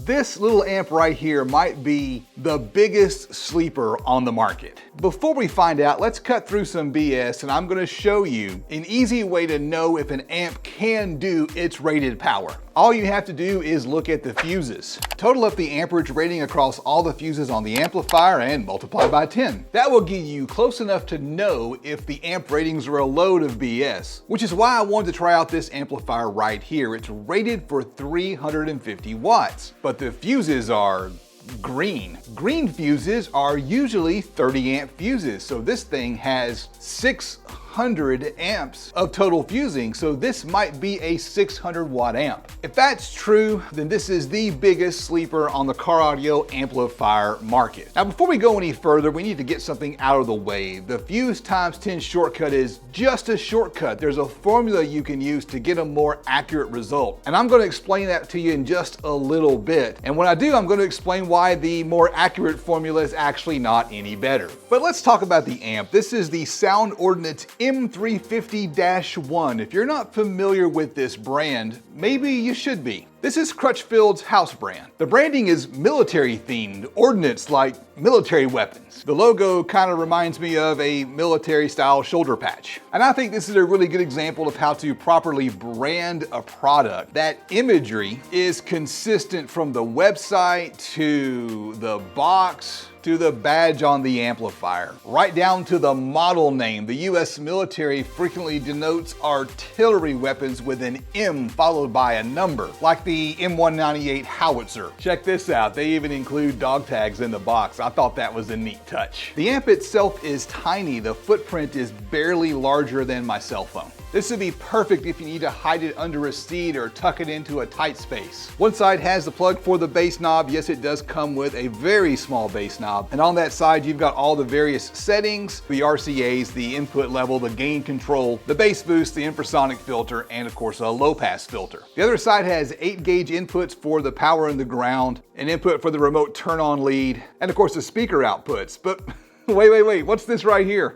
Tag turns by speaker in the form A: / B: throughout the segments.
A: This little amp right here might be the biggest sleeper on the market. Before we find out, let's cut through some BS and I'm gonna show you an easy way to know if an amp can do its rated power. All you have to do is look at the fuses. Total up the amperage rating across all the fuses on the amplifier and multiply by 10. That will give you close enough to know if the amp ratings are a load of BS, which is why I wanted to try out this amplifier right here. It's rated for 350 watts, but the fuses are green. Green fuses are usually 30 amp fuses, so this thing has 600 amps of total fusing, so this might be a 600 watt amp. If that's true, then this is the biggest sleeper on the car audio amplifier market. Now, before we go any further, we need to get something out of the way. The fuse times 10 shortcut is just a shortcut. There's a formula you can use to get a more accurate result, and I'm going to explain that to you in just a little bit. And when I do, I'm going to explain why the more accurate formula is actually not any better. But let's talk about the amp. This is the Sound Ordnance M350-1. If you're not familiar with this brand, maybe you should be. This is Crutchfield's house brand. The branding is military themed, ordnance like military weapons. The logo kind of reminds me of a military style shoulder patch. And I think this is a really good example of how to properly brand a product. That imagery is consistent from the website to the box to the badge on the amplifier, right down to the model name. The US military frequently denotes artillery weapons with an M followed by a number, like the M198 howitzer. Check this out, they even include dog tags in the box. I thought that was a neat touch. The amp itself is tiny. The footprint is barely larger than my cell phone. This would be perfect if you need to hide it under a seat or tuck it into a tight space. One side has the plug for the bass knob. Yes, it does come with a very small bass knob. And on that side, you've got all the various settings, the RCAs, the input level, the gain control, the bass boost, the infrasonic filter, and of course a low pass filter. The other side has 8 gauge inputs for the power and the ground, an input for the remote turn on lead, and of course the speaker outputs. But wait, what's this right here?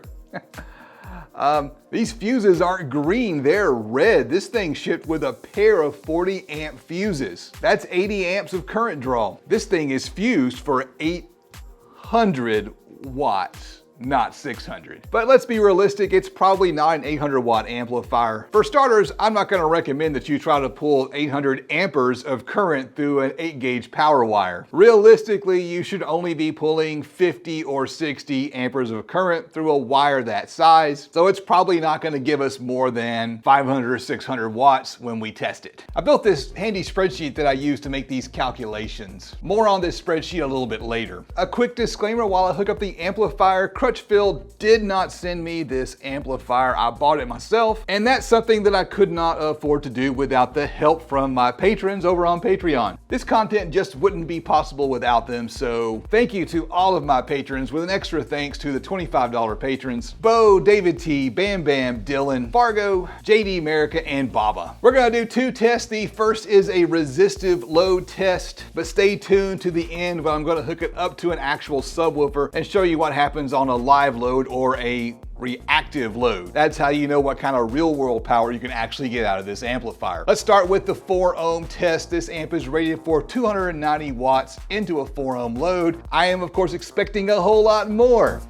A: These fuses aren't green, they're red. This thing shipped with a pair of 40 amp fuses. That's 80 amps of current draw. This thing is fused for 800 watts. Not 600. But let's be realistic, it's probably not an 800 watt amplifier. For starters, I'm not gonna recommend that you try to pull 800 amperes of current through an 8 gauge power wire. Realistically, you should only be pulling 50 or 60 amperes of current through a wire that size, so it's probably not gonna give us more than 500 or 600 watts when we test it. I built this handy spreadsheet that I use to make these calculations. More on this spreadsheet a little bit later. A quick disclaimer while I hook up the amplifier, Crutchfield did not send me this amplifier. I bought it myself, and that's something that I could not afford to do without the help from my patrons over on Patreon. This content just wouldn't be possible without them, so thank you to all of my patrons, with an extra thanks to the $25 patrons: Bo, David T, Bam Bam, Dylan, Fargo, JD America, and Baba. We're gonna do 2 tests. The first is a resistive load test, but stay tuned to the end when I'm gonna hook it up to an actual subwoofer and show you what happens on a live load or a reactive load. That's how you know what kind of real world power you can actually get out of this amplifier. Let's start with the 4 ohm test. This amp is rated for 290 watts into a 4 ohm load. I am of course expecting a whole lot more.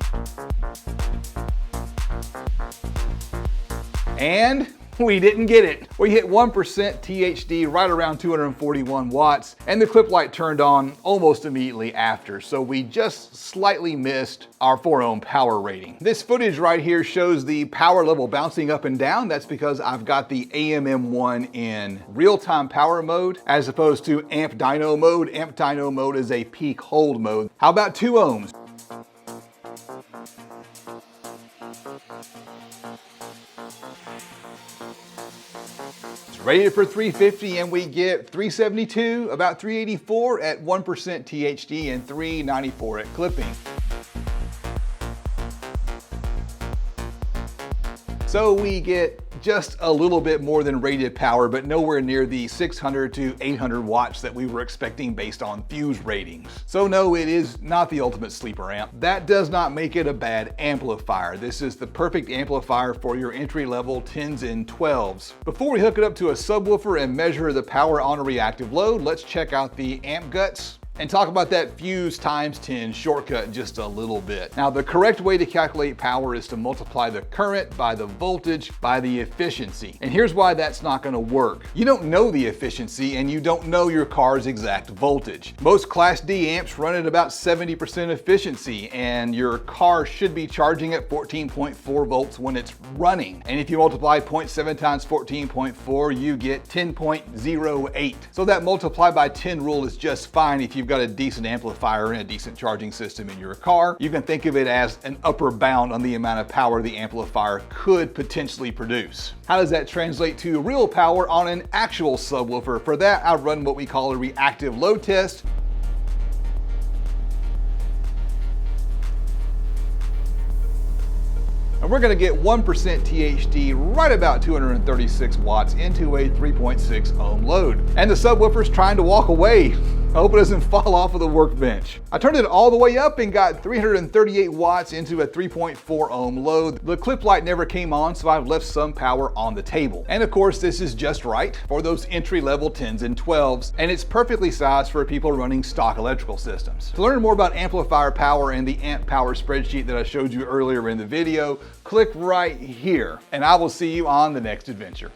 A: And we didn't get it. We hit 1% THD right around 241 watts, and the clip light turned on almost immediately after, so we just slightly missed our 4 ohm power rating. This footage right here shows the power level bouncing up and down. That's because I've got the AMM1 in real-time power mode as opposed to amp dyno mode. Amp dyno mode is a peak hold mode. How about 2 ohms? Rated for 350, and we get 372, about 384 at 1% THD and 394 at clipping. So we get just a little bit more than rated power, but nowhere near the 600 to 800 watts that we were expecting based on fuse ratings. So no, it is not the ultimate sleeper amp. That does not make it a bad amplifier. This is the perfect amplifier for your entry-level 10s and 12s. Before we hook it up to a subwoofer and measure the power on a reactive load, let's check out the amp guts and talk about that fuse times 10 shortcut just a little bit. Now, the correct way to calculate power is to multiply the current by the voltage by the efficiency. And here's why that's not gonna work. You don't know the efficiency and you don't know your car's exact voltage. Most Class D amps run at about 70% efficiency, and your car should be charging at 14.4 volts when it's running. And if you multiply 0.7 times 14.4, you get 10.08. So that multiply by 10 rule is just fine if you've got a decent amplifier and a decent charging system in your car. You can think of it as an upper bound on the amount of power the amplifier could potentially produce. How does that translate to real power on an actual subwoofer? For that, I run what we call a reactive load test. And we're gonna get 1% THD right about 236 watts into a 3.6 ohm load. And the subwoofer's trying to walk away. I hope it doesn't fall off of the workbench. I turned it all the way up and got 338 watts into a 3.4 ohm load. The clip light never came on, so I've left some power on the table. And of course, this is just right for those entry-level 10s and 12s, and it's perfectly sized for people running stock electrical systems. To learn more about amplifier power and the amp power spreadsheet that I showed you earlier in the video, click right here, and I will see you on the next adventure.